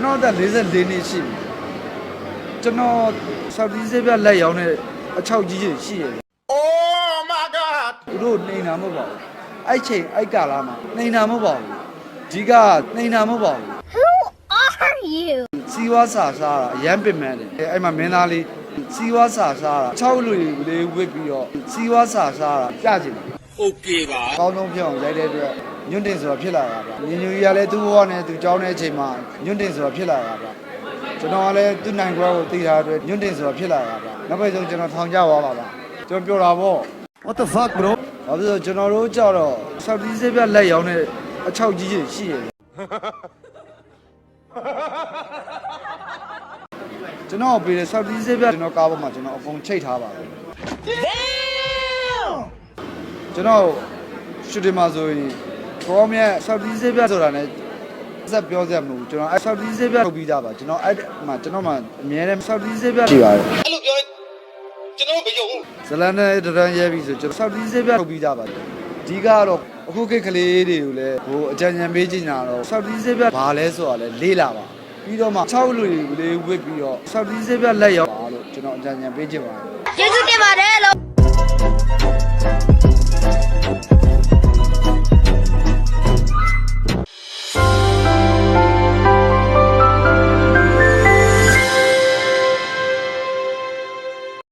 ကျွန်တော်တက်44နှစ်ရှိပြီကျွန်တော်ဆောက်ဒီစေးပြလက်ရောင်းတဲ့အချောက်ကြီးကြီးရှိရတယ် Oh my god သူတို့နှိမ်တာမဟုတ်ပါဘူးအဲ့ချိန်အဲ့ကာလာမှာနှိမ်တာမဟုတ်ပါဘူးဒီကနှိမ်တာမဟုတ်ပါဘူး Who are you? စီဝါစာစားတာအရမ်းပင်ပန်းတယ်အဲ့မှာမင်းသားလေးစီဝါစာစားတာ6လူလေးဝစ်ပြီးတော့စီဝါစာစားတာပြချင်တယ် Okay ပါ အကောင်းဆုံးဖြစ်အောင်ရိုက်တဲ့အတွက်ညွန့်တင်ဆိုတာဖြစ်လာတာပါညညူကြီးကလည်းသူ့ဘဝနဲ့သူကြောင်းတဲ့အချိန်မှာညွန့်တင်ဆိုတာဖြစ်လာတာပါကျွန်တော်ကလည်းသူ့နိုင်ခွဲကိုသိထားတဲ့အတွက်ညွန့်တင်ဆိုတာဖြစ်လာတာပါနောက်ပိုင်းဆုံးကျွန်တော်ထောင်ကြသွားပါပါကျွန်တော်ပြောတာပေါ့ What the fuck bro ဘာဖြစ်လို့ကျွန်တော်တို့ကြတော့ဆောက်ဒီစေးပြလက်ရောင်းတဲ့အချောက်ကြီးကြီးရှိရတယ်ကျွန်တော်ပေးတဲ့ဆောက်ဒီစေးပြကျွန်တော်ကားပေါ်မှာကျွန်တော်အကုန်ချိတ်ထားပါတယ်ကျွန်တော်ရှူတင်မှာဆိုရင်ဘောမြတ်ဆောက်ဒီစေးပြဆိုတာ ਨੇ စက်ပြောစရာမလိုဘူးကျွန်တော်အဲ့ဆောက်ဒီစေးပြထုတ်ပြီးသားပါကျွန်တော်အဲ့မှာကျွန်တော်မှအမြဲတမ်းဆောက်ဒီစေးပြရှိပါတယ် အဲ့လိုပြောရင်ကျွန်တော်မယုံဘူး ဇလန်နဲ့တရန်ရဲပြီဆိုကျွန်တော်ဆောက်ဒီစေးပြထုတ်ပြီးသားပါဒီကတော့အခုခေတ်ကလေးတွေကိုလည်းဟိုအကြံဉာဏ်ပေးချင်တာတော့ဆောက်ဒီစေးပြဘာလဲဆိုတာလဲလေးလာပါပြီးတော့မှ6လူတွေလေးဝစ်ပြီးတော့ဆောက်ဒီစေးပြလက်ရောက်ပါလို့ကျွန်တော်အကြံဉာဏ်ပေးချင်ပါတယ် ကျေးဇူးတင်ပါတယ်လို့